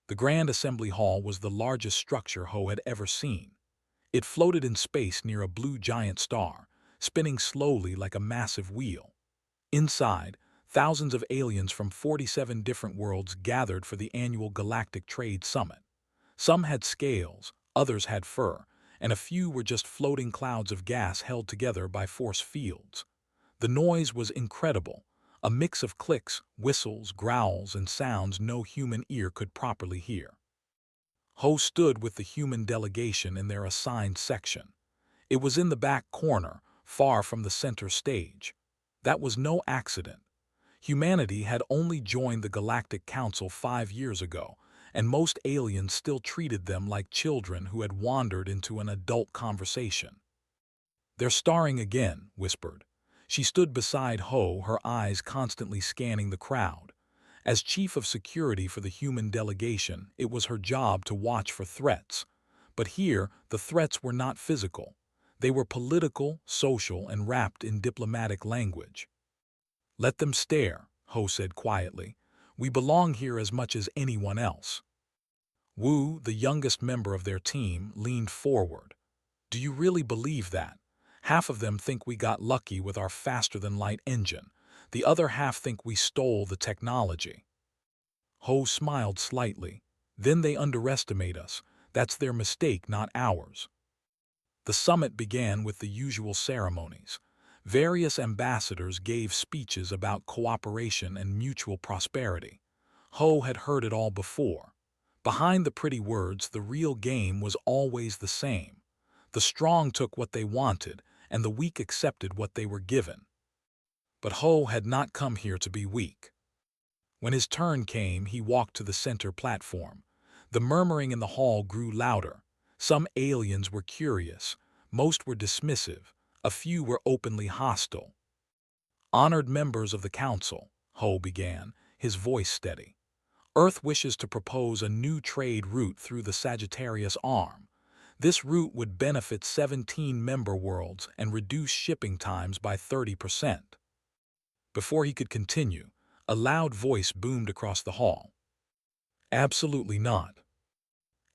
The Grand Assembly Hall was the largest structure Ho had ever seen. It floated in space near a blue giant star, spinning slowly like a massive wheel. Inside, thousands of aliens from 47 different worlds gathered for the annual Galactic Trade Summit. Some had scales, others had fur, and a few were just floating clouds of gas held together by force fields. The noise was incredible, a mix of clicks, whistles, growls, and sounds no human ear could properly hear. Ho stood with the human delegation in their assigned section. It was in the back corner, far from the center stage. That was no accident. Humanity had only joined the Galactic Council 5 years ago, and most aliens still treated them like children who had wandered into an adult conversation. "They're starring again," whispered. She stood beside Ho, her eyes constantly scanning the crowd. As chief of security for the human delegation, it was her job to watch for threats. But here, the threats were not physical. They were political, social, and wrapped in diplomatic language. "Let them stare," Ho said quietly. "We belong here as much as anyone else." Wu, the youngest member of their team, leaned forward. "Do you really believe that? Half of them think we got lucky with our faster-than-light engine. The other half think we stole the technology." Ho smiled slightly. "Then they underestimate us. That's their mistake, not ours." The summit began with the usual ceremonies. Various ambassadors gave speeches about cooperation and mutual prosperity. Ho had heard it all before. Behind the pretty words, the real game was always the same. The strong took what they wanted, and the weak accepted what they were given. But Ho had not come here to be weak. When his turn came, he walked to the center platform. The murmuring in the hall grew louder. Some aliens were curious, most were dismissive, a few were openly hostile. "Honored members of the council," Ho began, his voice steady. "Earth wishes to propose a new trade route through the Sagittarius Arm. This route would benefit 17 member worlds and reduce shipping times by 30%. Before he could continue, a loud voice boomed across the hall. "Absolutely not."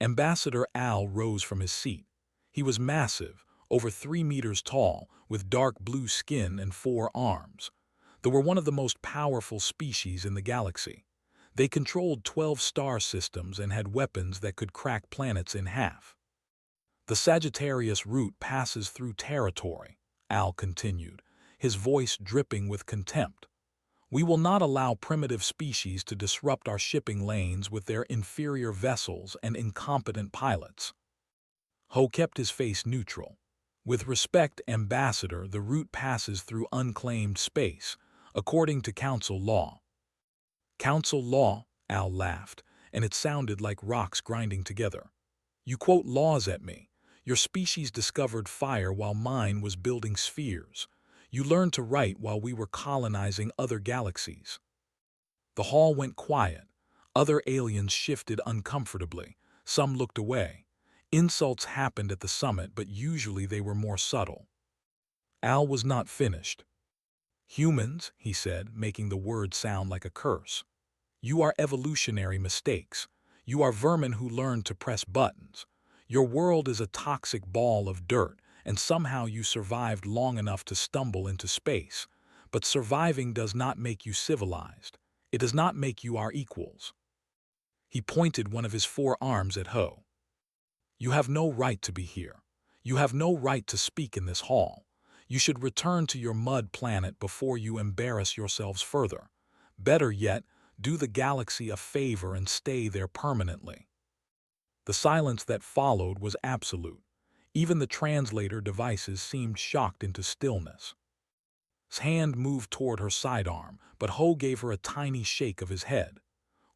Ambassador Al rose from his seat. He was massive, over 3 meters tall, with dark blue skin and 4 arms. They were one of the most powerful species in the galaxy. They controlled 12 star systems and had weapons that could crack planets in half. "The Sagittarius route passes through territory," Al continued, his voice dripping with contempt. "We will not allow primitive species to disrupt our shipping lanes with their inferior vessels and incompetent pilots." Ho kept his face neutral. "With respect, Ambassador, the route passes through unclaimed space, according to Council law." "Council law?" Al laughed, and it sounded like rocks grinding together. "You quote laws at me. Your species discovered fire while mine was building spheres. You learned to write while we were colonizing other galaxies." The hall went quiet. Other aliens shifted uncomfortably. Some looked away. Insults happened at the summit, but usually they were more subtle. Al was not finished. "Humans," he said, making the word sound like a curse. "You are evolutionary mistakes. You are vermin who learned to press buttons. Your world is a toxic ball of dirt, and somehow you survived long enough to stumble into space. But surviving does not make you civilized. It does not make you our equals." He pointed one of his 4 arms at Ho. "You have no right to be here. You have no right to speak in this hall. You should return to your mud planet before you embarrass yourselves further. Better yet, do the galaxy a favor and stay there permanently." The silence that followed was absolute. Even the translator devices seemed shocked into stillness. His hand moved toward her sidearm, but Ho gave her a tiny shake of his head.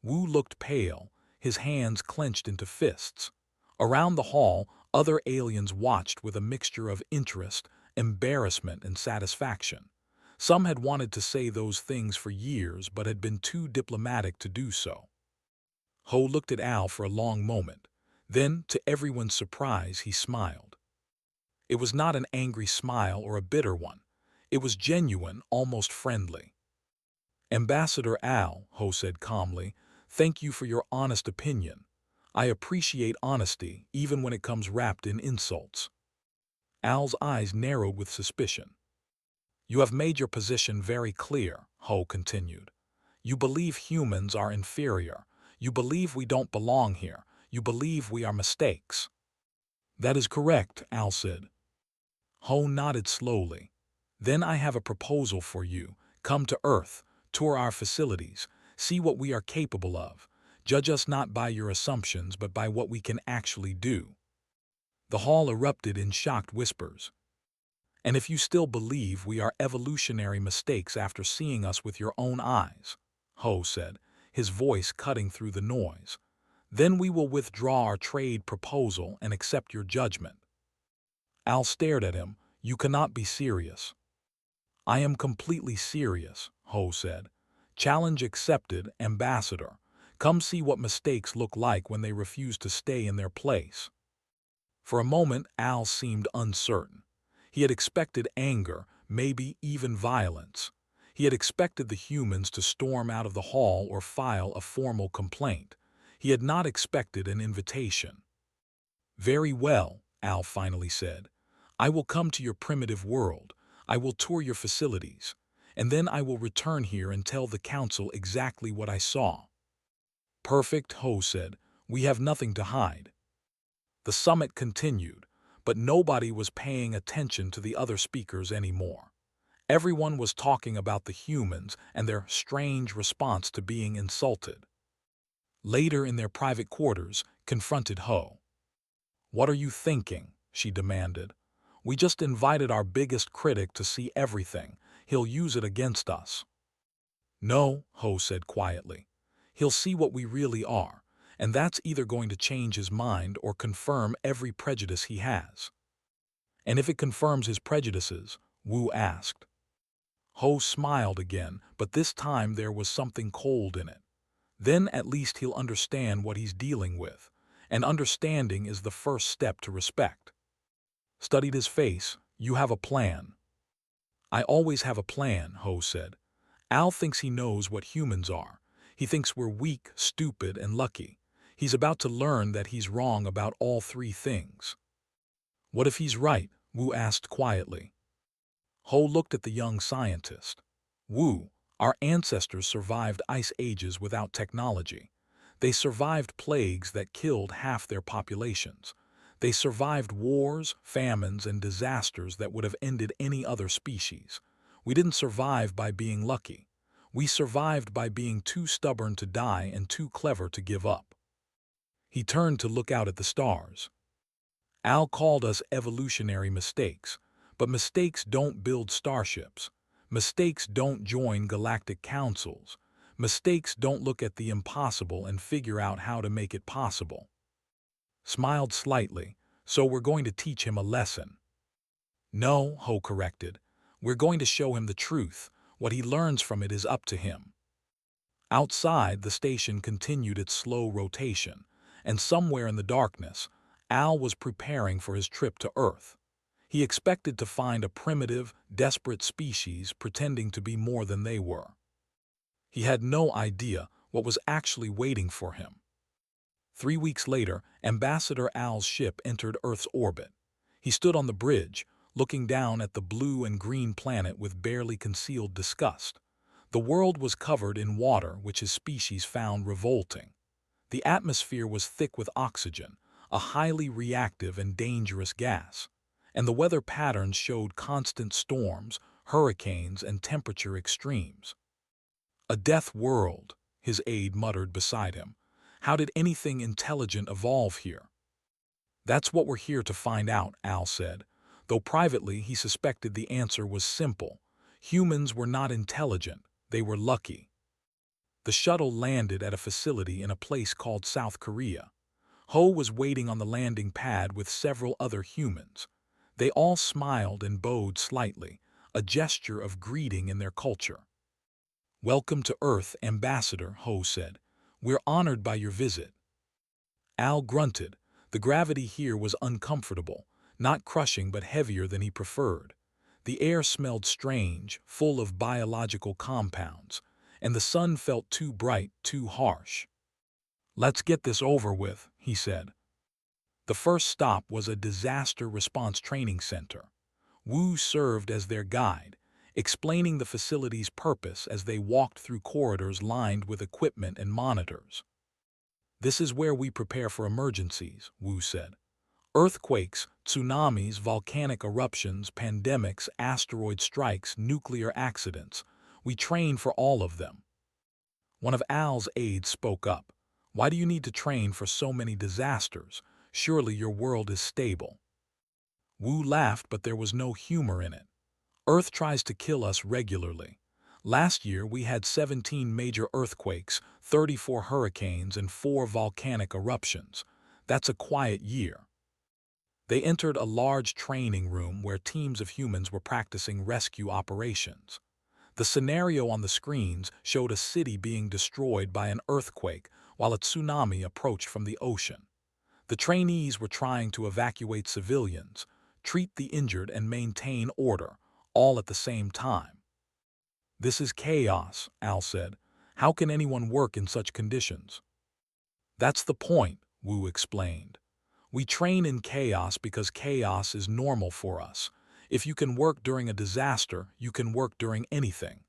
Wu looked pale, his hands clenched into fists. Around the hall, other aliens watched with a mixture of interest, embarrassment, and satisfaction. Some had wanted to say those things for years but had been too diplomatic to do so. Ho looked at Al for a long moment. Then, to everyone's surprise, he smiled. It was not an angry smile or a bitter one. It was genuine, almost friendly. "Ambassador Al," Ho said calmly, Thank you for your honest opinion. I appreciate honesty, even when it comes wrapped in insults. Al's eyes narrowed with suspicion. You have made your position very clear, Ho continued. You believe humans are inferior. You believe we don't belong here. You believe we are mistakes. That is correct, Al said. Ho nodded slowly. Then I have a proposal for you. Come to Earth, tour our facilities, see what we are capable of. Judge us not by your assumptions, but by what we can actually do. The hall erupted in shocked whispers. And if you still believe we are evolutionary mistakes after seeing us with your own eyes, Ho said, his voice cutting through the noise, then we will withdraw our trade proposal and accept your judgment. Al stared at him. You cannot be serious. I am completely serious, Ho said. Challenge accepted, Ambassador. Come see what mistakes look like when they refuse to stay in their place. For a moment, Al seemed uncertain. He had expected anger, maybe even violence. He had expected the humans to storm out of the hall or file a formal complaint. He had not expected an invitation. Very well, Al finally said. I will come to your primitive world. I will tour your facilities. And then I will return here and tell the council exactly what I saw. Perfect, Ho said. We have nothing to hide. The summit continued, but nobody was paying attention to the other speakers anymore. Everyone was talking about the humans and their strange response to being insulted. Later in their private quarters, confronted Ho. What are you thinking? She demanded. We just invited our biggest critic to see everything. He'll use it against us. No, Ho said quietly. He'll see what we really are, and that's either going to change his mind or confirm every prejudice he has. And if it confirms his prejudices, Wu asked. Ho smiled again, but this time there was something cold in it. Then at least he'll understand what he's dealing with, and understanding is the first step to respect. Studied his face. You have a plan. I always have a plan, Ho said. Al thinks he knows what humans are. He thinks we're weak, stupid, and lucky. He's about to learn that he's wrong about all three things. What if he's right? Wu asked quietly. Ho looked at the young scientist. Wu, our ancestors survived ice ages without technology. They survived plagues that killed half their populations. They survived wars, famines, and disasters that would have ended any other species. We didn't survive by being lucky. We survived by being too stubborn to die and too clever to give up. He turned to look out at the stars. Al called us evolutionary mistakes, but mistakes don't build starships. Mistakes don't join galactic councils. Mistakes don't look at the impossible and figure out how to make it possible. Smiled slightly, so we're going to teach him a lesson. No, Ho corrected. We're going to show him the truth. What he learns from it is up to him. Outside, the station continued its slow rotation, and somewhere in the darkness, Al was preparing for his trip to Earth. He expected to find a primitive, desperate species pretending to be more than they were. He had no idea what was actually waiting for him. 3 weeks later, Ambassador Al's ship entered Earth's orbit. He stood on the bridge, looking down at the blue and green planet with barely concealed disgust. The world was covered in water, which his species found revolting. The atmosphere was thick with oxygen, a highly reactive and dangerous gas, and the weather patterns showed constant storms, hurricanes, and temperature extremes. A death world, his aide muttered beside him. How did anything intelligent evolve here? That's what we're here to find out, Al said, though privately he suspected the answer was simple. Humans were not intelligent, they were lucky. The shuttle landed at a facility in a place called South Korea. Ho was waiting on the landing pad with several other humans. They all smiled and bowed slightly, a gesture of greeting in their culture. Welcome to Earth, Ambassador, Ho said. We're honored by your visit. Al grunted. The gravity here was uncomfortable, not crushing but heavier than he preferred. The air smelled strange, full of biological compounds, and the sun felt too bright, too harsh. Let's get this over with, he said. The first stop was a disaster response training center. Wu served as their guide, explaining the facility's purpose as they walked through corridors lined with equipment and monitors. This is where we prepare for emergencies, Wu said. Earthquakes, tsunamis, volcanic eruptions, pandemics, asteroid strikes, nuclear accidents. We train for all of them. One of Al's aides spoke up. Why do you need to train for so many disasters? Surely your world is stable. Wu laughed, but there was no humor in it. Earth tries to kill us regularly. Last year we had 17 major earthquakes, 34 hurricanes, and 4 volcanic eruptions. That's a quiet year. They entered a large training room where teams of humans were practicing rescue operations. The scenario on the screens showed a city being destroyed by an earthquake while a tsunami approached from the ocean. The trainees were trying to evacuate civilians, treat the injured, and maintain order, all at the same time. This is chaos, Al said. How can anyone work in such conditions? That's the point, Wu explained. We train in chaos because chaos is normal for us. If you can work during a disaster, you can work during anything.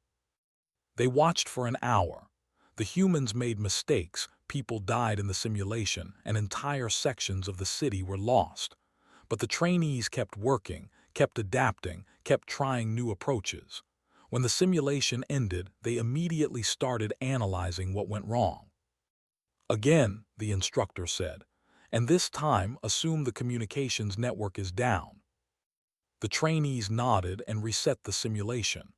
They watched for an hour. The humans made mistakes, people died in the simulation, and entire sections of the city were lost. But the trainees kept working, kept adapting, kept trying new approaches. When the simulation ended, they immediately started analyzing what went wrong. Again, the instructor said, and this time assume the communications network is down. The trainees nodded and reset the simulation.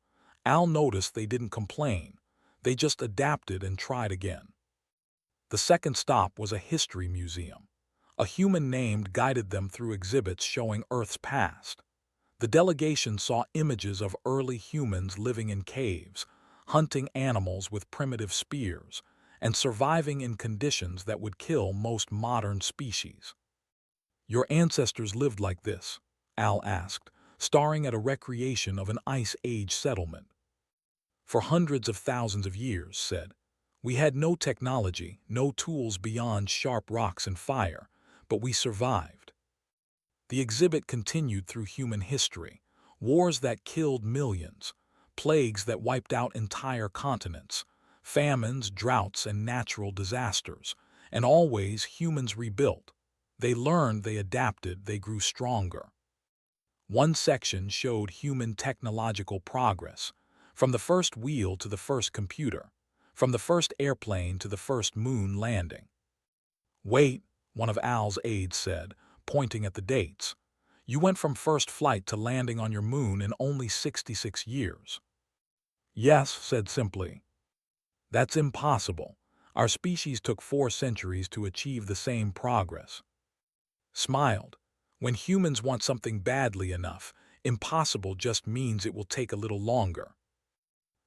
Al noticed they didn't complain. They just adapted and tried again. The second stop was a history museum. A human named guided them through exhibits showing Earth's past. The delegation saw images of early humans living in caves, hunting animals with primitive spears, and surviving in conditions that would kill most modern species. Your ancestors lived like this? Al asked, staring at a recreation of an Ice Age settlement. For hundreds of thousands of years, said. We had no technology, no tools beyond sharp rocks and fire, but we survived. The exhibit continued through human history, wars that killed millions, plagues that wiped out entire continents, famines, droughts, and natural disasters, and always humans rebuilt. They learned, they adapted, they grew stronger. One section showed human technological progress, from the first wheel to the first computer, from the first airplane to the first moon landing. Wait, one of Al's aides said, pointing at the dates. You went from first flight to landing on your moon in only 66 years. Yes, said simply. That's impossible. Our species took 4 centuries to achieve the same progress. Smiled. When humans want something badly enough, impossible just means it will take a little longer.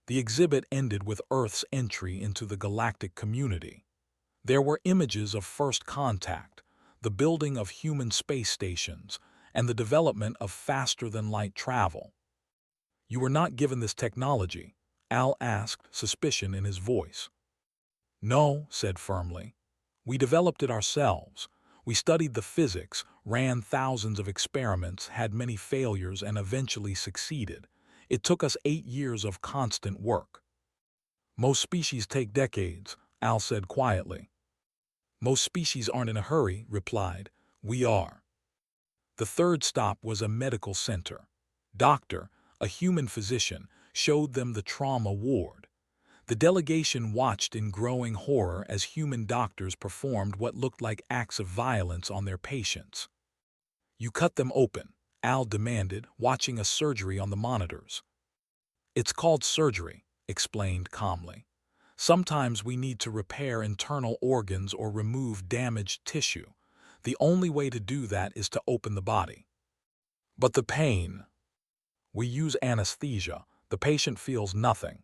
The exhibit ended with Earth's entry into the galactic community. There were images of first contact, the building of human space stations, and the development of faster-than-light travel. You were not given this technology, Al asked, suspicion in his voice. No, said firmly. We developed it ourselves. We studied the physics, ran thousands of experiments, had many failures, and eventually succeeded. It took us 8 years of constant work. Most species take decades, Al said quietly. Most species aren't in a hurry, replied. We are. The third stop was a medical center. Doctor, a human physician, showed them the trauma ward. The delegation watched in growing horror as human doctors performed what looked like acts of violence on their patients. You cut them open, Al demanded, watching a surgery on the monitors. It's called surgery, explained calmly. Sometimes we need to repair internal organs or remove damaged tissue. The only way to do that is to open the body. But the pain. We use anesthesia. The patient feels nothing.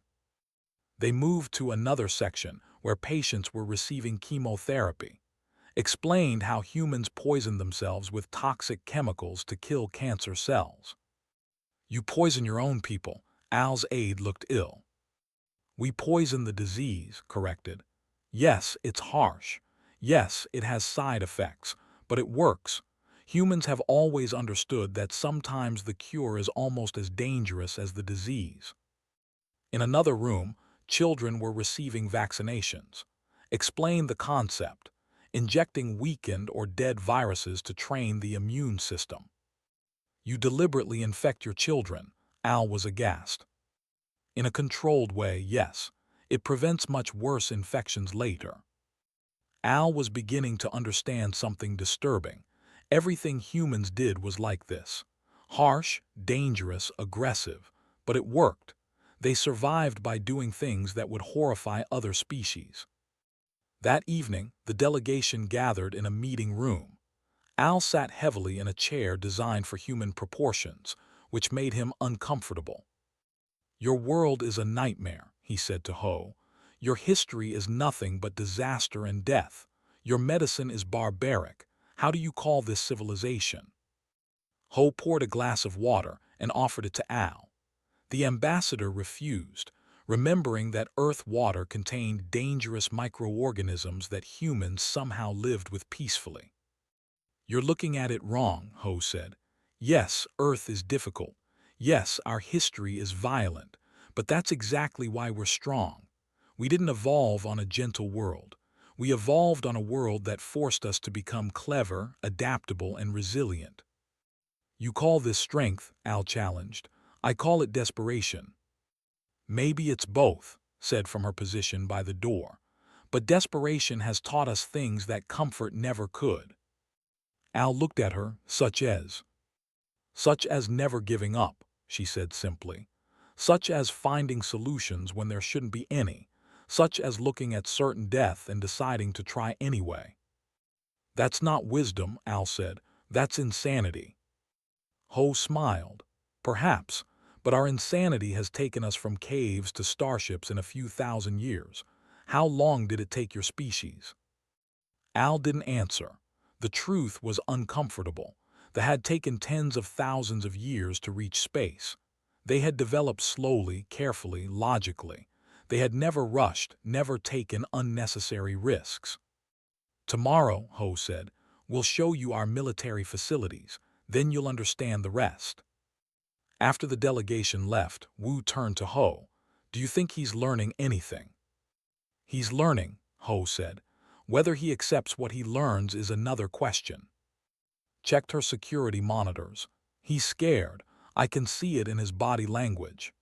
They moved to another section where patients were receiving chemotherapy. Explained how humans poison themselves with toxic chemicals to kill cancer cells. You poison your own people. Al's aide looked ill. We poison the disease, corrected. Yes, it's harsh. Yes, it has side effects, but it works. Humans have always understood that sometimes the cure is almost as dangerous as the disease. In another room, children were receiving vaccinations. Explain the concept, injecting weakened or dead viruses to train the immune system. You deliberately infect your children, Al was aghast. In a controlled way, yes. It prevents much worse infections later. Al was beginning to understand something disturbing. Everything humans did was like this. Harsh, dangerous, aggressive. But it worked. They survived by doing things that would horrify other species. That evening, the delegation gathered in a meeting room. Al sat heavily in a chair designed for human proportions, which made him uncomfortable. Your world is a nightmare, he said to Ho. Your history is nothing but disaster and death. Your medicine is barbaric. How do you call this civilization? Ho poured a glass of water and offered it to Al. The ambassador refused, remembering that Earth water contained dangerous microorganisms that humans somehow lived with peacefully. You're looking at it wrong, Ho said. Yes, Earth is difficult. Yes, our history is violent. But that's exactly why we're strong. We didn't evolve on a gentle world. We evolved on a world that forced us to become clever, adaptable, and resilient. You call this strength, Al challenged. I call it desperation. Maybe it's both, said from her position by the door. But desperation has taught us things that comfort never could. Al looked at her, such as never giving up, she said simply. Such as finding solutions when there shouldn't be any. Such as looking at certain death and deciding to try anyway. That's not wisdom, Al said. That's insanity. Ho smiled. Perhaps, but our insanity has taken us from caves to starships in a few thousand years. How long did it take your species? Al didn't answer. The truth was uncomfortable. They had taken tens of thousands of years to reach space. They had developed slowly, carefully, logically. They had never rushed, never taken unnecessary risks. Tomorrow, Ho said, we'll show you our military facilities. Then you'll understand the rest. After the delegation left, Wu turned to Ho. Do you think he's learning anything? He's learning, Ho said. Whether he accepts what he learns is another question. Checked her security monitors. He's scared. I can see it in his body language.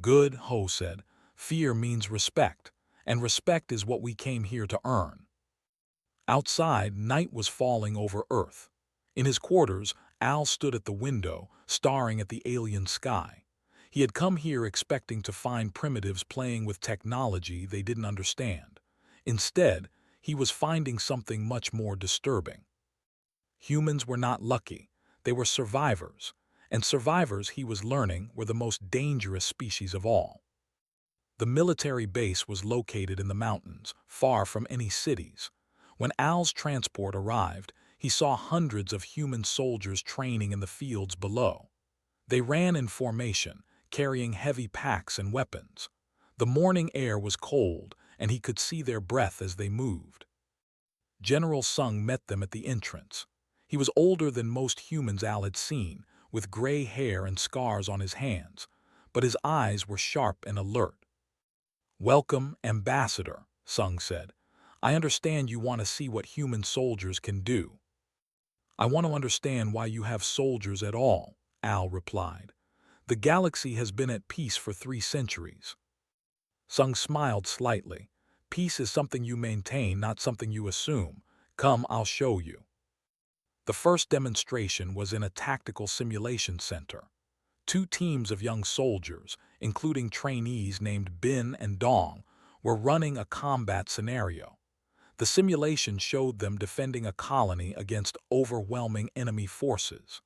Good, Ho said. Fear means respect, and respect is what we came here to earn. Outside, night was falling over Earth. In his quarters, Al stood at the window, staring at the alien sky. He had come here expecting to find primitives playing with technology they didn't understand. Instead, he was finding something much more disturbing. Humans were not lucky. They were survivors. And survivors, he was learning, were the most dangerous species of all. The military base was located in the mountains, far from any cities. When Al's transport arrived, he saw hundreds of human soldiers training in the fields below. They ran in formation, carrying heavy packs and weapons. The morning air was cold, and he could see their breath as they moved. General Sung met them at the entrance. He was older than most humans Al had seen, with gray hair and scars on his hands, but his eyes were sharp and alert. Welcome, Ambassador, Sung said. I understand you want to see what human soldiers can do. I want to understand why you have soldiers at all, Al replied. The galaxy has been at peace for 3 centuries. Sung smiled slightly. Peace is something you maintain, not something you assume. Come, I'll show you. The first demonstration was in a tactical simulation center. 2 teams of young soldiers, including trainees named Bin and Dong, were running a combat scenario. The simulation showed them defending a colony against overwhelming enemy forces.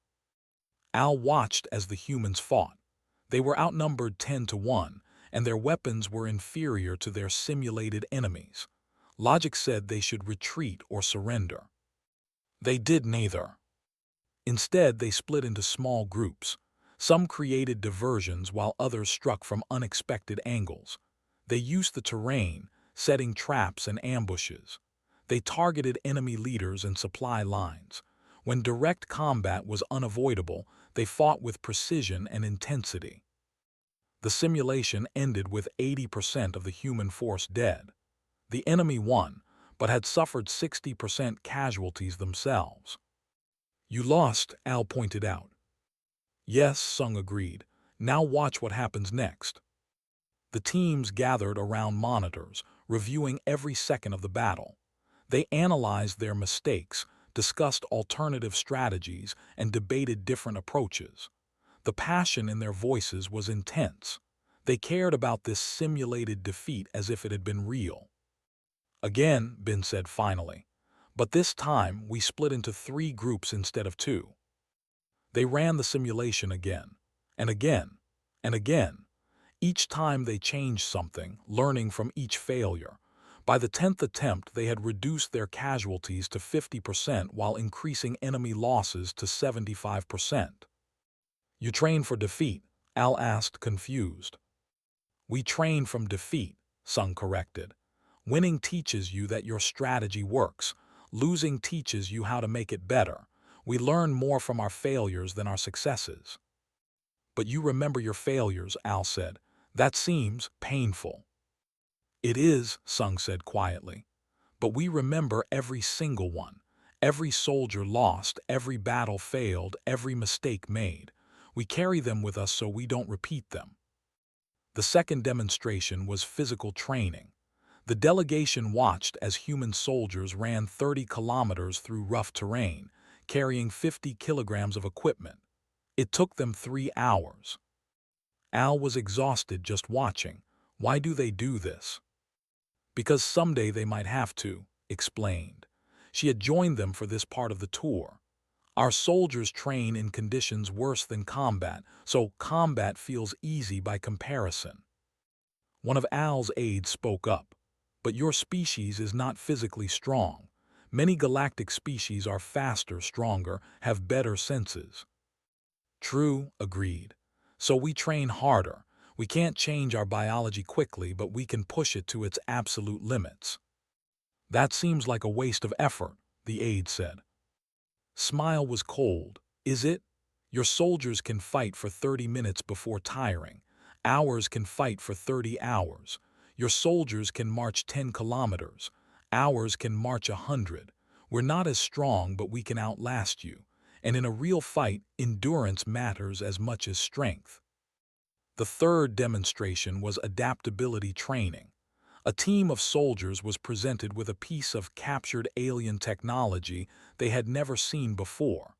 Al watched as the humans fought. They were outnumbered 10-1, and their weapons were inferior to their simulated enemies. Logic said they should retreat or surrender. They did neither. Instead, they split into small groups. Some created diversions while others struck from unexpected angles. They used the terrain, setting traps and ambushes. They targeted enemy leaders and supply lines. When direct combat was unavoidable, they fought with precision and intensity. The simulation ended with 80% of the human force dead. The enemy won, but had suffered 60% casualties themselves. "You lost," Al pointed out. "Yes," Sung agreed. "Now watch what happens next." The teams gathered around monitors, reviewing every second of the battle. They analyzed their mistakes, discussed alternative strategies, and debated different approaches. The passion in their voices was intense. They cared about this simulated defeat as if it had been real. "Again," Ben said finally, "but this time we split into 3 groups instead of 2. They ran the simulation again, and again, and again. Each time they changed something, learning from each failure. By the 10th attempt, they had reduced their casualties to 50% while increasing enemy losses to 75%. "You train for defeat?" Al asked, confused. "We train from defeat," Sung corrected. "Winning teaches you that your strategy works. Losing teaches you how to make it better. We learn more from our failures than our successes." "But you remember your failures," Al said. "That seems painful." "It is," Sung said quietly. "But we remember every single one. Every soldier lost, every battle failed, every mistake made. We carry them with us so we don't repeat them." The second demonstration was physical training. The delegation watched as human soldiers ran 30 kilometers through rough terrain, carrying 50 kilograms of equipment. It took them 3 hours. Al was exhausted just watching. "Why do they do this?" "Because someday they might have to," explained. She had joined them for this part of the tour. "Our soldiers train in conditions worse than combat, so combat feels easy by comparison." One of Al's aides spoke up. "But your species is not physically strong. Many galactic species are faster, stronger, have better senses." "True," agreed. "So we train harder. We can't change our biology quickly, but we can push it to its absolute limits." "That seems like a waste of effort," the aide said. Smile was cold. "Is it? Your soldiers can fight for 30 minutes before tiring. Ours can fight for 30 hours. Your soldiers can march 10 kilometers. Ours can march 100. We're not as strong, but we can outlast you. And in a real fight, endurance matters as much as strength." The third demonstration was adaptability training. A team of soldiers was presented with a piece of captured alien technology they had never seen before.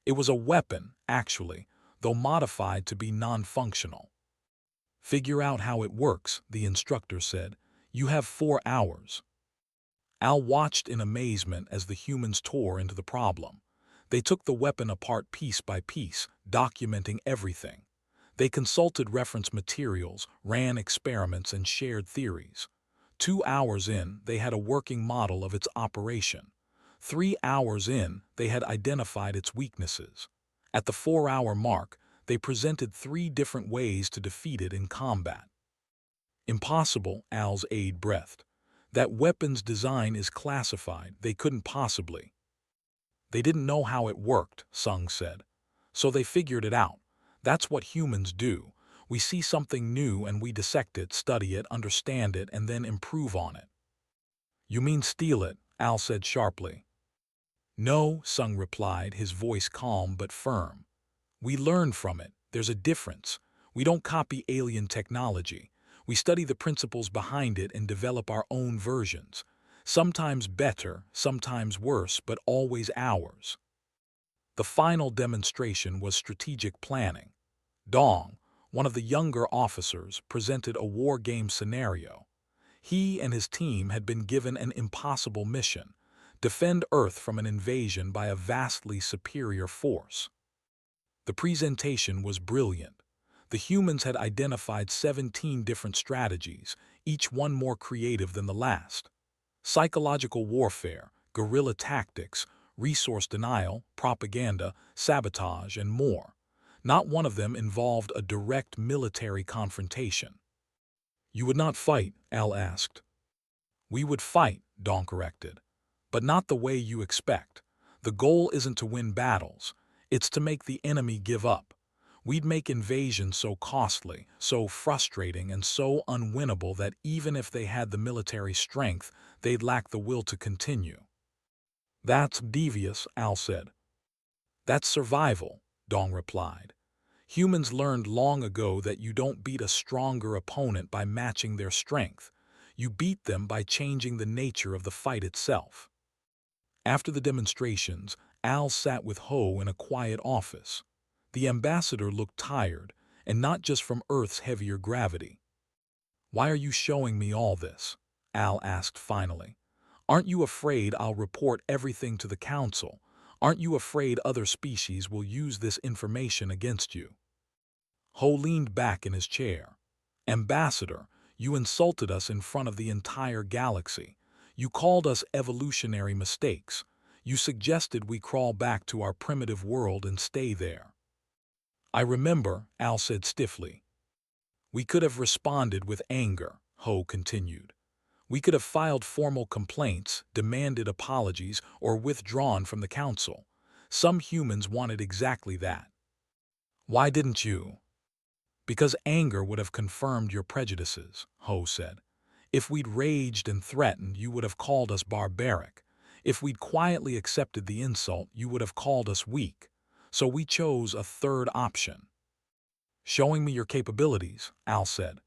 It was a weapon, actually, though modified to be non-functional. "Figure out how it works," the instructor said. "You have 4 hours." Al watched in amazement as the humans tore into the problem. They took the weapon apart piece by piece, documenting everything. They consulted reference materials, ran experiments, and shared theories. 2 hours in, they had a working model of its operation. 3 hours in, they had identified its weaknesses. At the 4-hour mark, they presented 3 different ways to defeat it in combat. "Impossible," Al's aide breathed. "That weapon's design is classified. They couldn't possibly." "They didn't know how it worked," Sung said. "So they figured it out. That's what humans do. We see something new and we dissect it, study it, understand it, and then improve on it." "You mean steal it?" Al said sharply. "No," Sung replied, his voice calm but firm. "We learn from it. There's a difference. We don't copy alien technology. We study the principles behind it and develop our own versions. Sometimes better, sometimes worse, but always ours." The final demonstration was strategic planning. Dong, one of the younger officers, presented a war game scenario. He and his team had been given an impossible mission: defend Earth from an invasion by a vastly superior force. The presentation was brilliant. The humans had identified 17 different strategies, each one more creative than the last. Psychological warfare, guerrilla tactics, resource denial, propaganda, sabotage, and more. Not one of them involved a direct military confrontation. "You would not fight?" Al asked. "We would fight," Dong corrected. But not the way you expect. The goal isn't to win battles. It's to make the enemy give up. We'd make invasion so costly, so frustrating, and so unwinnable that even if they had the military strength, they'd lack the will to continue. That's devious, Al said. That's survival, Dong replied. Humans learned long ago that you don't beat a stronger opponent by matching their strength. You beat them by changing the nature of the fight itself. After the demonstrations, Al sat with Ho in a quiet office. The ambassador looked tired, and not just from Earth's heavier gravity. "Why are you showing me all this?" Al asked finally. "Aren't you afraid I'll report everything to the Council? Aren't you afraid other species will use this information against you?" Ho leaned back in his chair. "Ambassador, you insulted us in front of the entire galaxy. You called us evolutionary mistakes. You suggested we crawl back to our primitive world and stay there." "I remember," Al said stiffly. "We could have responded with anger," Ho continued. "We could have filed formal complaints, demanded apologies, or withdrawn from the Council. Some humans wanted exactly that." "Why didn't you?" "Because anger would have confirmed your prejudices," Ho said. "If we'd raged and threatened, you would have called us barbaric. If we'd quietly accepted the insult, you would have called us weak. So we chose a third option." "Showing me your capabilities," Al said.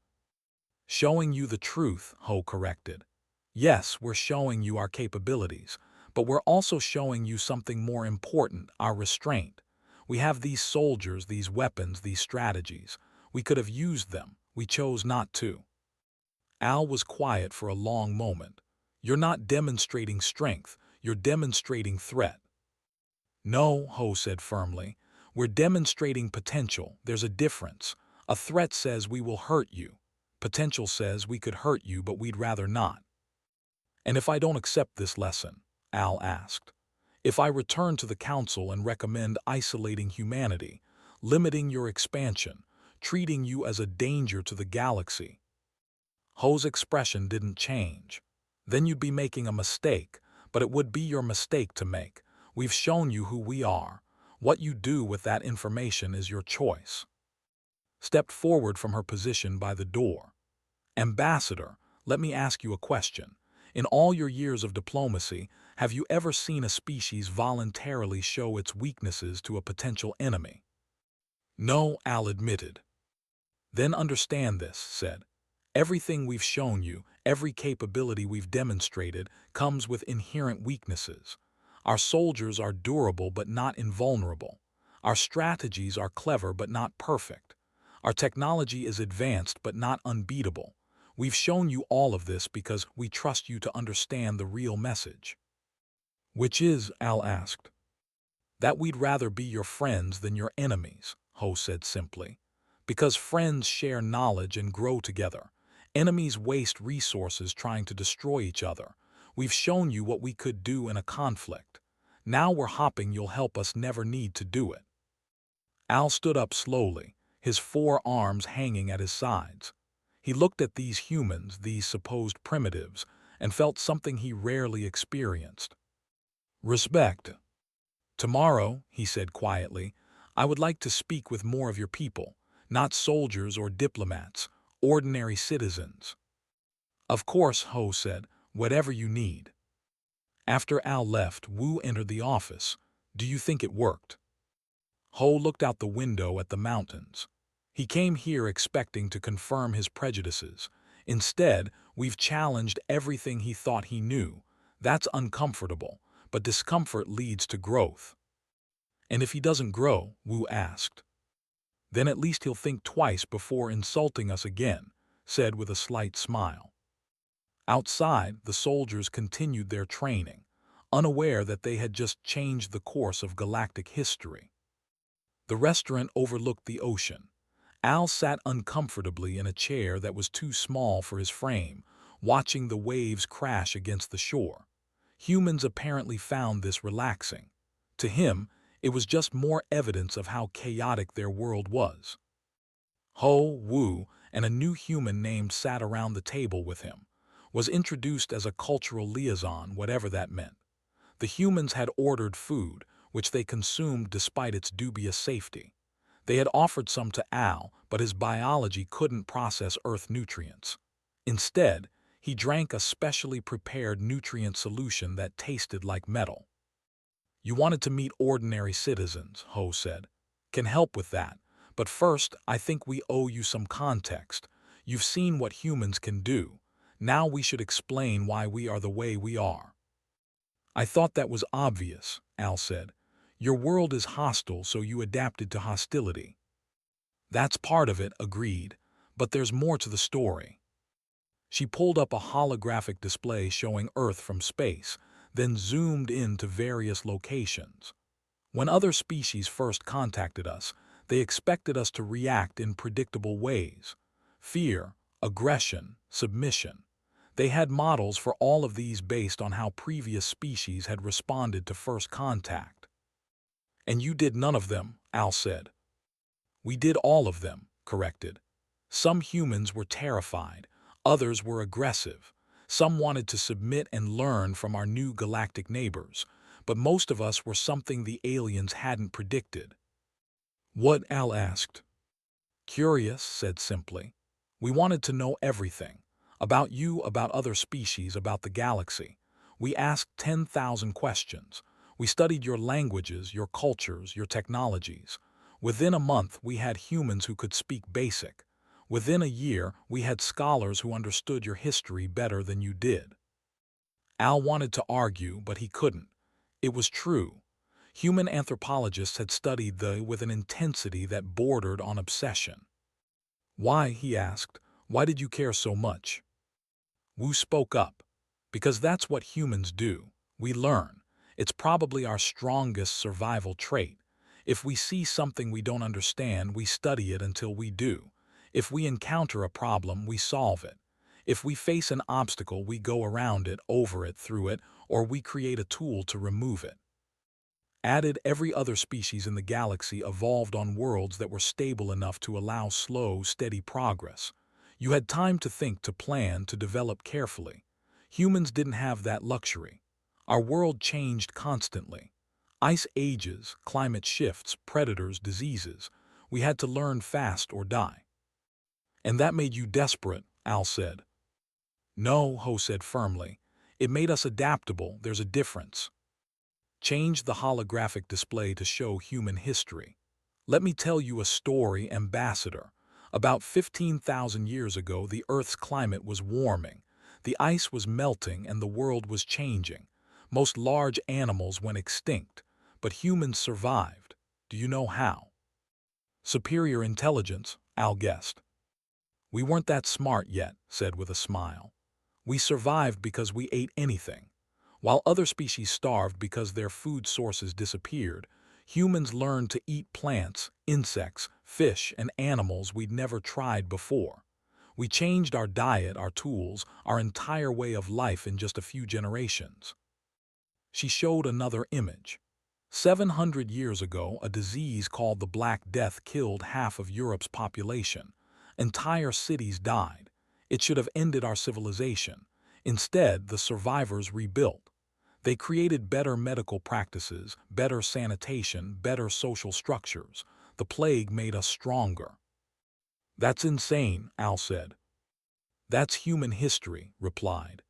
"Showing you the truth," Ho corrected. "Yes, we're showing you our capabilities, but we're also showing you something more important, our restraint. We have these soldiers, these weapons, these strategies. We could have used them. We chose not to." Al was quiet for a long moment. "You're not demonstrating strength. You're demonstrating threat." "No," Ho said firmly. "We're demonstrating potential. There's a difference. A threat says we will hurt you. Potential says we could hurt you, but we'd rather not." "And if I don't accept this lesson?" Al asked. "If I return to the Council and recommend isolating humanity, limiting your expansion, treating you as a danger to the galaxy?" Ho's expression didn't change. "Then you'd be making a mistake, but it would be your mistake to make. We've shown you who we are. What you do with that information is your choice." Stepped forward from her position by the door. "Ambassador, let me ask you a question. In all your years of diplomacy, have you ever seen a species voluntarily show its weaknesses to a potential enemy?" "No," Al admitted. "Then understand this," said. "Everything we've shown you, every capability we've demonstrated, comes with inherent weaknesses. Our soldiers are durable but not invulnerable. Our strategies are clever but not perfect. Our technology is advanced but not unbeatable. We've shown you all of this because we trust you to understand the real message." "Which is?" Al asked. "That we'd rather be your friends than your enemies," Ho said simply. "Because friends share knowledge and grow together. Enemies waste resources trying to destroy each other. We've shown you what we could do in a conflict. Now we're hoping you'll help us never need to do it." Al stood up slowly, his 4 arms hanging at his sides. He looked at these humans, these supposed primitives, and felt something he rarely experienced. "Respect. Tomorrow," he said quietly, "I would like to speak with more of your people, not soldiers or diplomats, ordinary citizens." "Of course," Ho said, "whatever you need." After Al left, Wu entered the office. "Do you think it worked?" Ho looked out the window at the mountains. "He came here expecting to confirm his prejudices. Instead, we've challenged everything he thought he knew. That's uncomfortable, but discomfort leads to growth." "And if he doesn't grow?" Wu asked. "Then at least he'll think twice before insulting us again," said with a slight smile. Outside, the soldiers continued their training, unaware that they had just changed the course of galactic history. The restaurant overlooked the ocean. Al sat uncomfortably in a chair that was too small for his frame, watching the waves crash against the shore. Humans apparently found this relaxing. To him, it was just more evidence of how chaotic their world was. Ho, Wu, and a new human named sat around the table with him, was introduced as a cultural liaison, whatever that meant. The humans had ordered food, which they consumed despite its dubious safety. They had offered some to Al, but his biology couldn't process Earth nutrients. Instead, he drank a specially prepared nutrient solution that tasted like metal. You wanted to meet ordinary citizens, Ho said. Can help with that, but first I think we owe you some context. You've seen what humans can do. Now we should explain why we are the way we are. I thought that was obvious, Al said. Your world is hostile, so you adapted to hostility. That's part of it, agreed, but there's more to the story. She pulled up a holographic display showing Earth from space, then zoomed in to various locations. When other species first contacted us, they expected us to react in predictable ways. Fear, aggression, submission. They had models for all of these based on how previous species had responded to first contact. And you did none of them, Al said. We did all of them, corrected. Some humans were terrified, others were aggressive. Some wanted to submit and learn from our new galactic neighbors, but most of us were something the aliens hadn't predicted. What? Al asked. Curious, said simply. We wanted to know everything. About you, about other species, about the galaxy. We asked 10,000 questions. We studied your languages, your cultures, your technologies. Within a month, we had humans who could speak basic. Within a year, we had scholars who understood your history better than you did. Al wanted to argue, but he couldn't. It was true. Human anthropologists had studied with an intensity that bordered on obsession. Why, he asked, why did you care so much? Wu spoke up. Because that's what humans do. We learn. It's probably our strongest survival trait. If we see something we don't understand, we study it until we do. If we encounter a problem, we solve it. If we face an obstacle, we go around it, over it, through it, or we create a tool to remove it. Added, every other species in the galaxy evolved on worlds that were stable enough to allow slow, steady progress. You had time to think, to plan, to develop carefully. Humans didn't have that luxury. Our world changed constantly. Ice ages, climate shifts, predators, diseases. We had to learn fast or die. And that made you desperate, Al said. No, Ho said firmly. It made us adaptable. There's a difference. Change the holographic display to show human history. Let me tell you a story, Ambassador. About 15,000 years ago, the Earth's climate was warming. The ice was melting and the world was changing. Most large animals went extinct, but humans survived. Do you know how? Superior intelligence, Al guessed. We weren't that smart yet, said with a smile. We survived because we ate anything. While other species starved because their food sources disappeared, humans learned to eat plants, insects, fish, and animals we'd never tried before. We changed our diet, our tools, our entire way of life in just a few generations. She showed another image. 700 years ago, a disease called the Black Death killed half of Europe's population. Entire cities died. It should have ended our civilization. Instead, the survivors rebuilt. They created better medical practices, better sanitation, better social structures. The plague made us stronger. That's insane, Al said. That's human history, replied.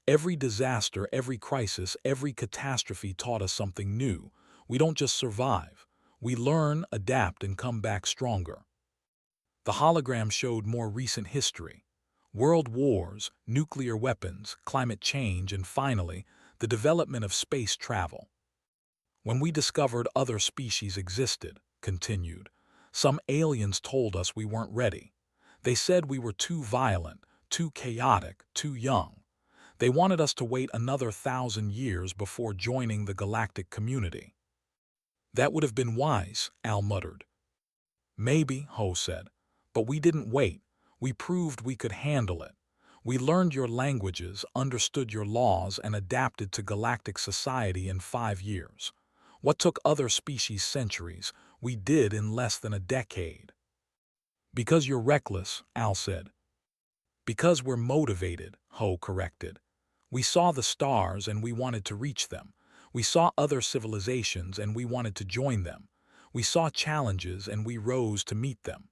Every disaster, every crisis, every catastrophe taught us something new. We don't just survive. We learn, adapt, and come back stronger. The hologram showed more recent history. World wars, nuclear weapons, climate change, and finally, the development of space travel. When we discovered other species existed, continued, some aliens told us we weren't ready. They said we were too violent, too chaotic, too young. They wanted us to wait another 1,000 years before joining the galactic community. That would have been wise, Al muttered. Maybe, Ho said, but we didn't wait. We proved we could handle it. We learned your languages, understood your laws, and adapted to galactic society in 5 years. What took other species centuries, we did in less than a decade. Because you're reckless, Al said. Because we're motivated, Ho corrected. We saw the stars and we wanted to reach them. We saw other civilizations and we wanted to join them. We saw challenges and we rose to meet them.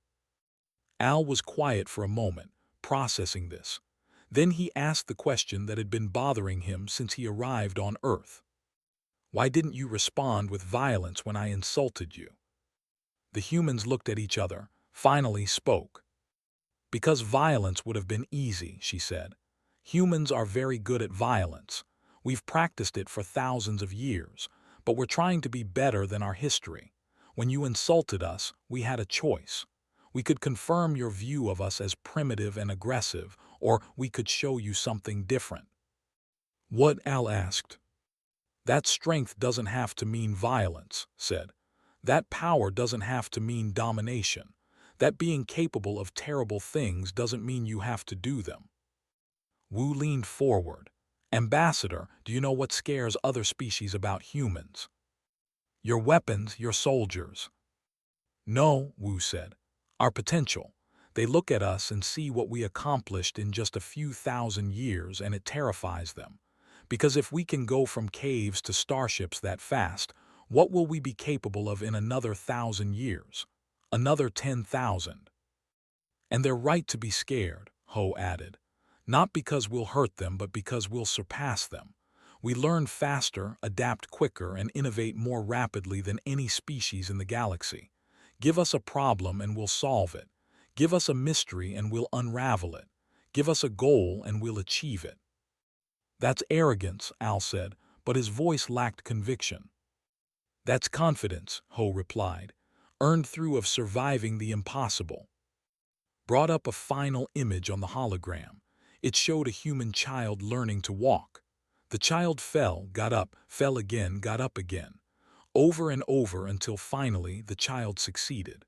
Al was quiet for a moment, processing this. Then he asked the question that had been bothering him since he arrived on Earth. Why didn't you respond with violence when I insulted you? The humans looked at each other, finally spoke. Because violence would have been easy, she said. Humans are very good at violence. We've practiced it for thousands of years, but we're trying to be better than our history. When you insulted us, we had a choice. We could confirm your view of us as primitive and aggressive, or we could show you something different. What? Al asked. That strength doesn't have to mean violence, said. That power doesn't have to mean domination. That being capable of terrible things doesn't mean you have to do them. Wu leaned forward. Ambassador, do you know what scares other species about humans? Your weapons, your soldiers. No, Wu said. Our potential. They look at us and see what we accomplished in just a few thousand years and it terrifies them. Because if we can go from caves to starships that fast, what will we be capable of in another 1,000 years? Another 10,000. And they're right to be scared, Ho added. Not because we'll hurt them, but because we'll surpass them. We learn faster, adapt quicker, and innovate more rapidly than any species in the galaxy. Give us a problem and we'll solve it. Give us a mystery and we'll unravel it. Give us a goal and we'll achieve it. That's arrogance, Al said, but his voice lacked conviction. That's confidence, Ho replied, earned through of surviving the impossible. Brought up a final image on the hologram. It showed a human child learning to walk. The child fell, got up, fell again, got up again. Over and over until finally the child succeeded.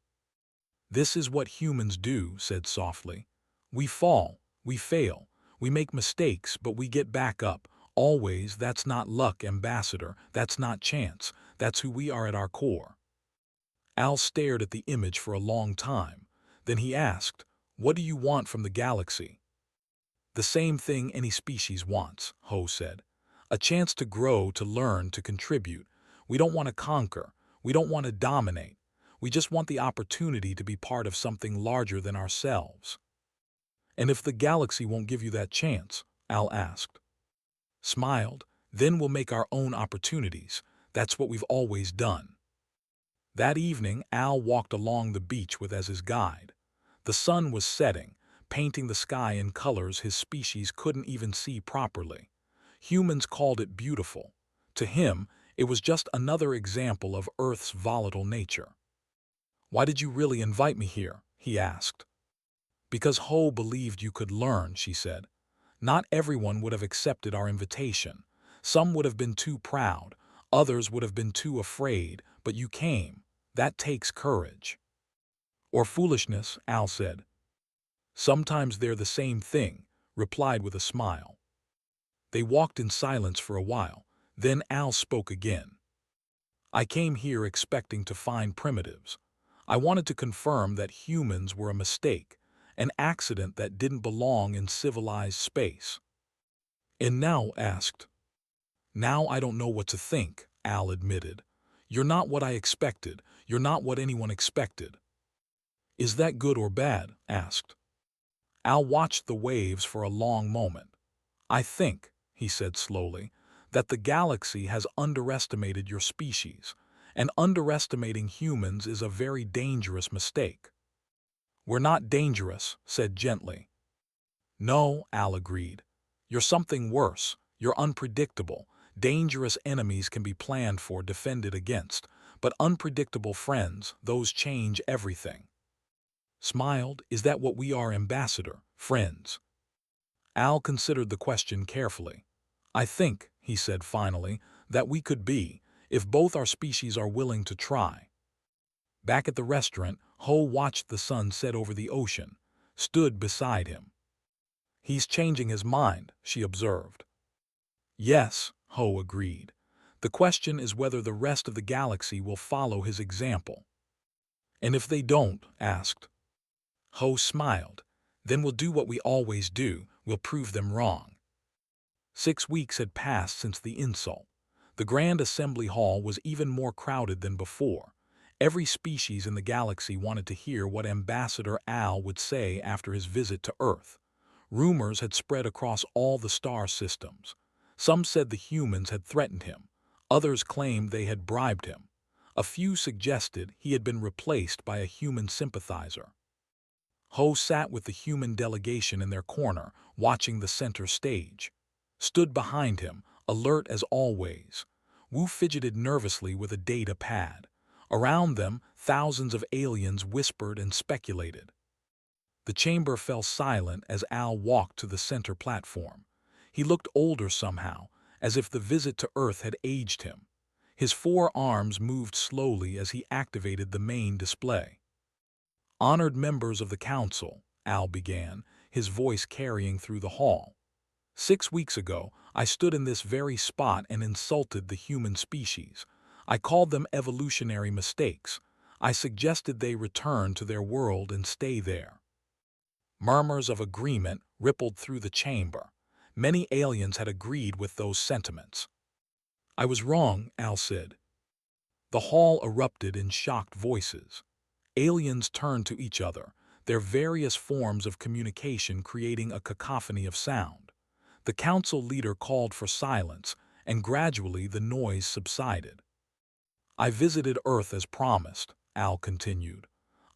This is what humans do, said softly. We fall, we fail, we make mistakes, but we get back up. Always. That's not luck, Ambassador. That's not chance. That's who we are at our core. Al stared at the image for a long time. Then he asked, what do you want from the galaxy? The same thing any species wants, Ho said. A chance to grow, to learn, to contribute. We don't want to conquer. We don't want to dominate. We just want the opportunity to be part of something larger than ourselves. And if the galaxy won't give you that chance, Al asked. Smiled, then we'll make our own opportunities. That's what we've always done. That evening, Al walked along the beach with as his guide. The sun was setting, painting the sky in colors his species couldn't even see properly. Humans called it beautiful. To him, it was just another example of Earth's volatile nature. Why did you really invite me here? He asked. Because Ho believed you could learn, she said. Not everyone would have accepted our invitation. Some would have been too proud, others would have been too afraid, but you came. That takes courage. Or foolishness, Al said. Sometimes they're the same thing, replied with a smile. They walked in silence for a while. Then Al spoke again. I came here expecting to find primitives. I wanted to confirm that humans were a mistake, an accident that didn't belong in civilized space. And now asked. Now I don't know what to think, Al admitted. You're not what I expected. You're not what anyone expected. Is that good or bad? Asked. Al watched the waves for a long moment. I think, he said slowly, that the galaxy has underestimated your species, and underestimating humans is a very dangerous mistake. We're not dangerous, said gently. No, Al agreed. You're something worse. You're unpredictable. Dangerous enemies can be planned for, defended against, but unpredictable friends, those change everything. Smiled, is that what we are, Ambassador, friends? Al considered the question carefully. I think, he said finally, that we could be, if both our species are willing to try. Back at the restaurant, Ho watched the sun set over the ocean, stood beside him. He's changing his mind, she observed. Yes, Ho agreed. The question is whether the rest of the galaxy will follow his example. And if they don't, asked. Ho smiled. Then we'll do what we always do, we'll prove them wrong. 6 weeks had passed since the insult. The Grand Assembly Hall was even more crowded than before. Every species in the galaxy wanted to hear what Ambassador Al would say after his visit to Earth. Rumors had spread across all the star systems. Some said the humans had threatened him. Others claimed they had bribed him. A few suggested he had been replaced by a human sympathizer. Ho sat with the human delegation in their corner, watching the center stage. Stood behind him, alert as always. Wu fidgeted nervously with a data pad. Around them, thousands of aliens whispered and speculated. The chamber fell silent as Al walked to the center platform. He looked older somehow, as if the visit to Earth had aged him. His 4 arms moved slowly as he activated the main display. "Honored members of the Council," Al began, his voice carrying through the hall. "6 weeks ago, I stood in this very spot and insulted the human species. I called them evolutionary mistakes. I suggested they return to their world and stay there." Murmurs of agreement rippled through the chamber. Many aliens had agreed with those sentiments. "I was wrong," Al said. The hall erupted in shocked voices. Aliens turned to each other, their various forms of communication creating a cacophony of sound. The council leader called for silence, and gradually the noise subsided. "I visited Earth as promised," Al continued.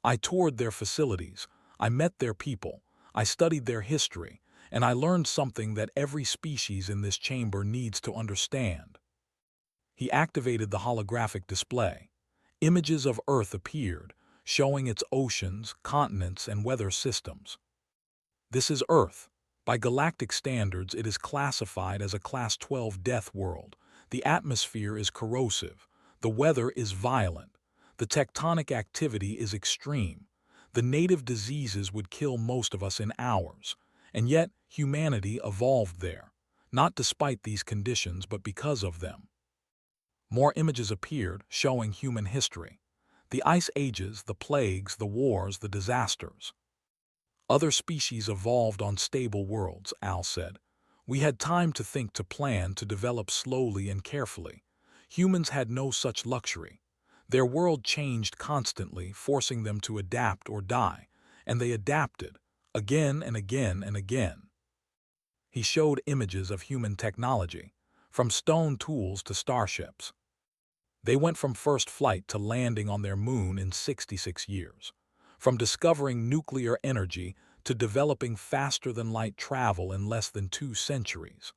"I toured their facilities, I met their people, I studied their history, and I learned something that every species in this chamber needs to understand." He activated the holographic display. Images of Earth appeared, showing its oceans, continents, and weather systems. "This is Earth. By galactic standards, it is classified as a Class 12 death world. The atmosphere is corrosive. The weather is violent. The tectonic activity is extreme. The native diseases would kill most of us in hours. And yet, humanity evolved there, not despite these conditions, but because of them." More images appeared, showing human history. The ice ages, the plagues, the wars, the disasters. "Other species evolved on stable worlds," Al said. "We had time to think, to plan, to develop slowly and carefully. Humans had no such luxury. Their world changed constantly, forcing them to adapt or die, and they adapted, again and again and again." He showed images of human technology, from stone tools to starships. They went from first flight to landing on their moon in 66 years, from discovering nuclear energy to developing faster-than-light travel in less than 2 centuries.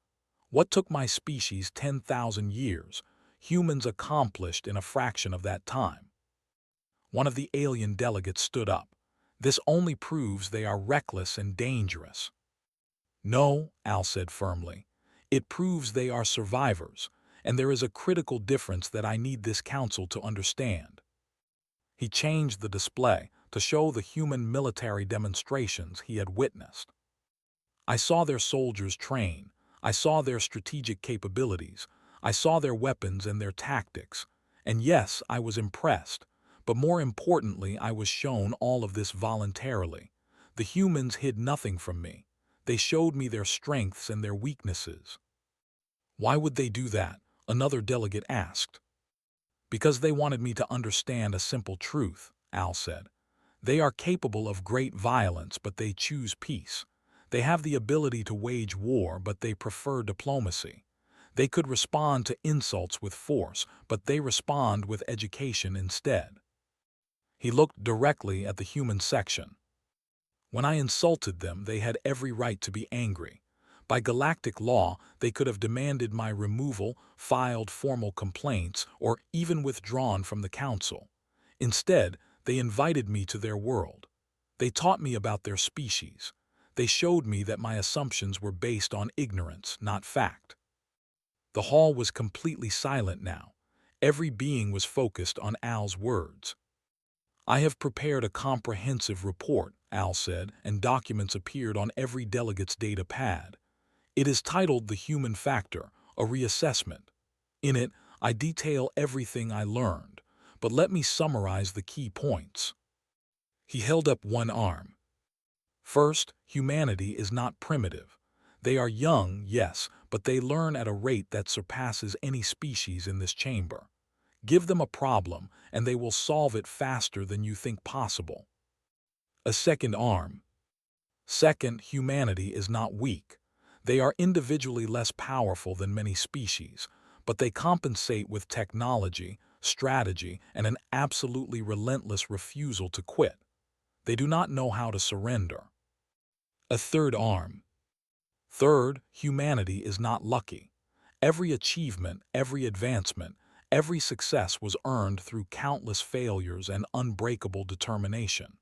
What took my species 10,000 years, humans accomplished in a fraction of that time. One of the alien delegates stood up. "This only proves they are reckless and dangerous." "No," Al said firmly. "It proves they are survivors. And there is a critical difference that I need this council to understand." He changed the display to show the human military demonstrations he had witnessed. "I saw their soldiers train. I saw their strategic capabilities. I saw their weapons and their tactics. And yes, I was impressed. But more importantly, I was shown all of this voluntarily. The humans hid nothing from me. They showed me their strengths and their weaknesses." "Why would they do that?" another delegate asked. "Because they wanted me to understand a simple truth," Al said. "They are capable of great violence, but they choose peace. They have the ability to wage war, but they prefer diplomacy. They could respond to insults with force, but they respond with education instead." He looked directly at the human section. "When I insulted them, they had every right to be angry. By galactic law, they could have demanded my removal, filed formal complaints, or even withdrawn from the council. Instead, they invited me to their world. They taught me about their species. They showed me that my assumptions were based on ignorance, not fact." The hall was completely silent now. Every being was focused on Al's words. "I have prepared a comprehensive report," Al said, and documents appeared on every delegate's data pad. "It is titled The Human Factor, a Reassessment. In it, I detail everything I learned, but let me summarize the key points." He held up one arm. "First, humanity is not primitive. They are young, yes, but they learn at a rate that surpasses any species in this chamber. Give them a problem, and they will solve it faster than you think possible. A second arm. Second, humanity is not weak. They are individually less powerful than many species, but they compensate with technology, strategy, and an absolutely relentless refusal to quit. They do not know how to surrender. A third arm. Third, humanity is not lucky. Every achievement, every advancement, every success was earned through countless failures and unbreakable determination.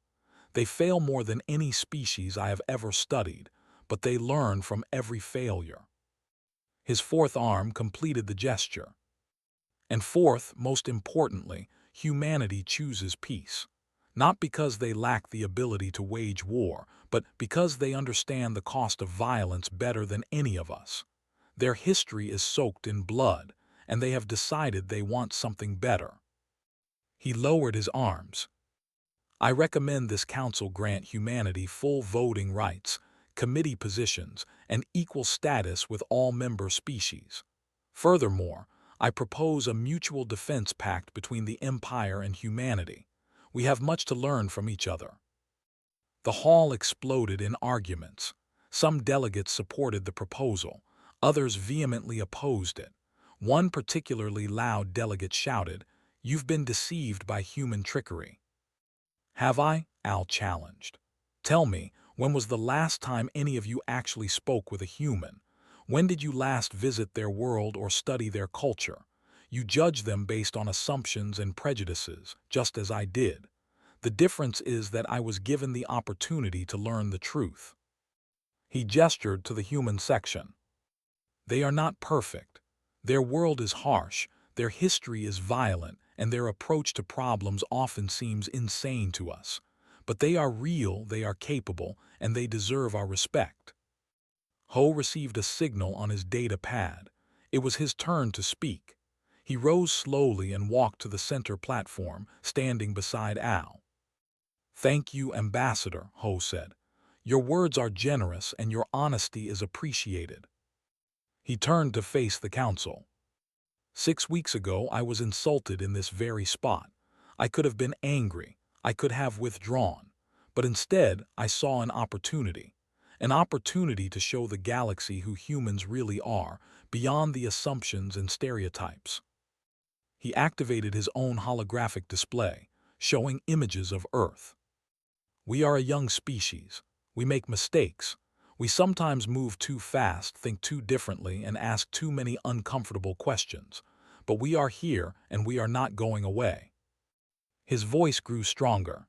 They fail more than any species I have ever studied, but they learn from every failure. His fourth arm completed the gesture. And fourth, most importantly, humanity chooses peace. Not because they lack the ability to wage war, but because they understand the cost of violence better than any of us. Their history is soaked in blood, and they have decided they want something better. He lowered his arms. I recommend this council grant humanity full voting rights, committee positions, and equal status with all member species. Furthermore, I propose a mutual defense pact between the Empire and humanity. We have much to learn from each other. The hall exploded in arguments. Some delegates supported the proposal, others vehemently opposed it. One particularly loud delegate shouted, "You've been deceived by human trickery." "Have I?" Al challenged. "Tell me, when was the last time any of you actually spoke with a human? When did you last visit their world or study their culture? You judge them based on assumptions and prejudices, just as I did. The difference is that I was given the opportunity to learn the truth." He gestured to the human section. "They are not perfect. Their world is harsh, their history is violent, and their approach to problems often seems insane to us. But they are real, they are capable, and they deserve our respect." Ho received a signal on his data pad. It was his turn to speak. He rose slowly and walked to the center platform, standing beside Al. "Thank you, Ambassador," Ho said. "Your words are generous and your honesty is appreciated." He turned to face the council. 6 weeks ago, I was insulted in this very spot. I could have been angry. I could have withdrawn. But instead, I saw an opportunity. An opportunity to show the galaxy who humans really are, beyond the assumptions and stereotypes. He activated his own holographic display, showing images of Earth. "We are a young species. We make mistakes. We sometimes move too fast, think too differently, and ask too many uncomfortable questions. But we are here, and we are not going away." His voice grew stronger.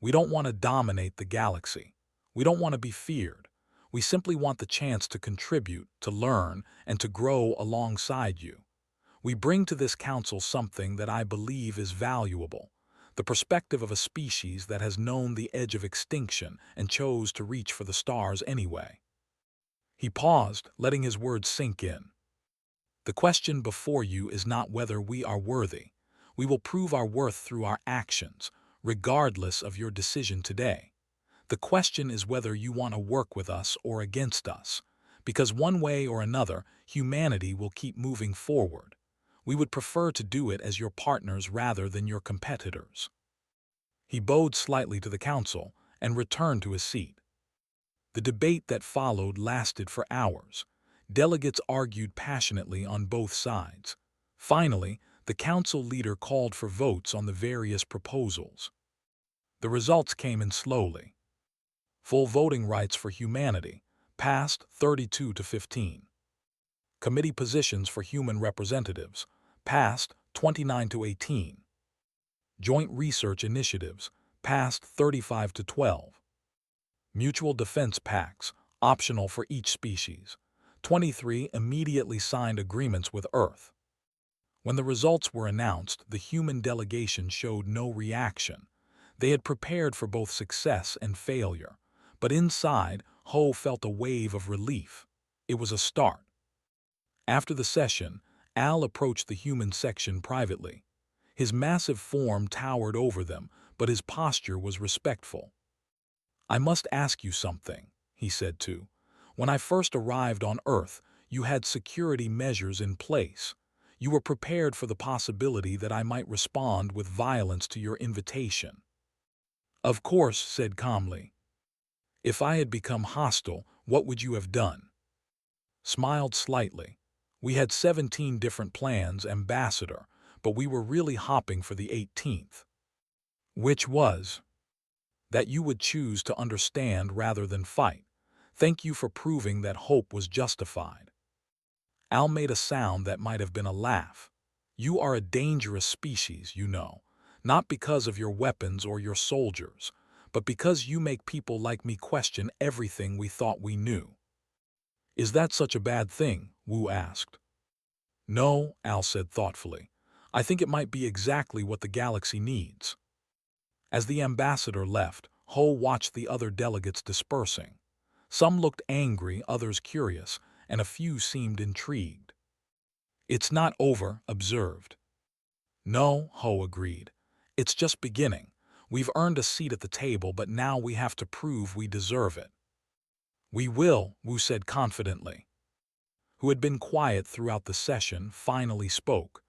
"We don't want to dominate the galaxy. We don't want to be feared. We simply want the chance to contribute, to learn, and to grow alongside you. We bring to this council something that I believe is valuable, the perspective of a species that has known the edge of extinction and chose to reach for the stars anyway." He paused, letting his words sink in. "The question before you is not whether we are worthy. We will prove our worth through our actions, regardless of your decision today. The question is whether you want to work with us or against us, because one way or another, humanity will keep moving forward. We would prefer to do it as your partners rather than your competitors." He bowed slightly to the council and returned to his seat. The debate that followed lasted for hours. Delegates argued passionately on both sides. Finally, the council leader called for votes on the various proposals. The results came in slowly. Full voting rights for humanity passed 32 to 15. Committee positions for human representatives passed 29 to 18. Joint research initiatives passed 35 to 12. Mutual defense pacts, optional for each species. 23 immediately signed agreements with Earth. When the results were announced, the human delegation showed no reaction. They had prepared for both success and failure. But inside, Ho felt a wave of relief. It was a start. After the session, Al approached the human section privately. His massive form towered over them, but his posture was respectful. "I must ask you something," he said too. "When I first arrived on Earth, You had security measures in place. You were prepared for the possibility that I might respond with violence to your invitation. Of course, said calmly. If I had become hostile, what would you have done? Smiled slightly. We had 17 different plans, Ambassador, but we were really hopping for the 18th. Which was that you would choose to understand rather than fight. Thank you for proving that hope was justified. Al made a sound that might have been a laugh. You are a dangerous species, you know, not because of your weapons or your soldiers, but because you make people like me question everything we thought we knew. Is that such a bad thing? Wu asked. No, Al said thoughtfully. I think it might be exactly what the galaxy needs. As the ambassador left, Ho watched the other delegates dispersing. Some looked angry, others curious, and a few seemed intrigued. It's not over, observed. No, Ho agreed. It's just beginning. We've earned a seat at the table, but now we have to prove we deserve it. We will, Wu said confidently. Who had been quiet throughout the session, finally spoke.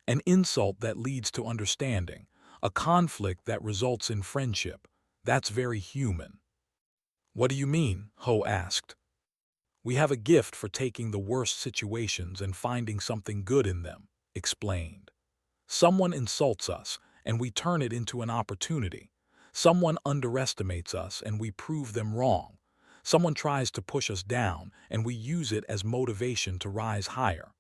An insult that leads to understanding, a conflict that results in friendship. That's very human. What do you mean? Ho asked. We have a gift for taking the worst situations and finding something good in them, explained. Someone insults us, and we turn it into an opportunity. Someone underestimates us, and we prove them wrong. Someone tries to push us down, and we use it as motivation to rise higher.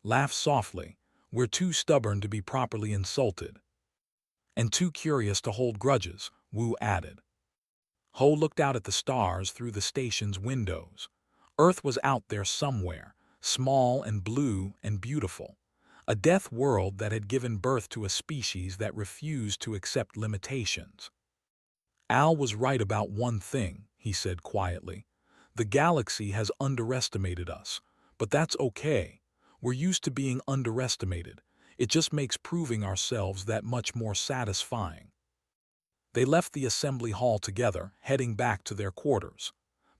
Laugh softly. We're too stubborn to be properly insulted. And too curious to hold grudges, Wu added. Ho looked out at the stars through the station's windows. Earth was out there somewhere, small and blue and beautiful. A death world that had given birth to a species that refused to accept limitations. Al was right about one thing, he said quietly. The galaxy has underestimated us, but that's okay. We're used to being underestimated. It just makes proving ourselves that much more satisfying. They left the assembly hall together, heading back to their quarters.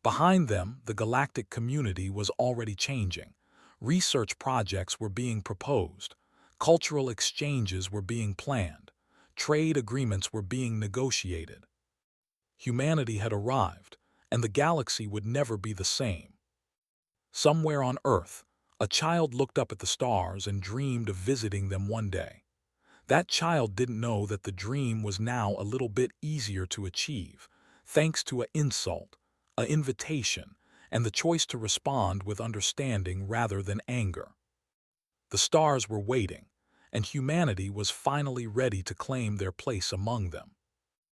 Behind them, the galactic community was already changing. Research projects were being proposed. Cultural exchanges were being planned. Trade agreements were being negotiated. Humanity had arrived, and the galaxy would never be the same. Somewhere on Earth, a child looked up at the stars and dreamed of visiting them one day. That child didn't know that the dream was now a little bit easier to achieve, thanks to an insult, an invitation, and the choice to respond with understanding rather than anger. The stars were waiting, and humanity was finally ready to claim their place among them.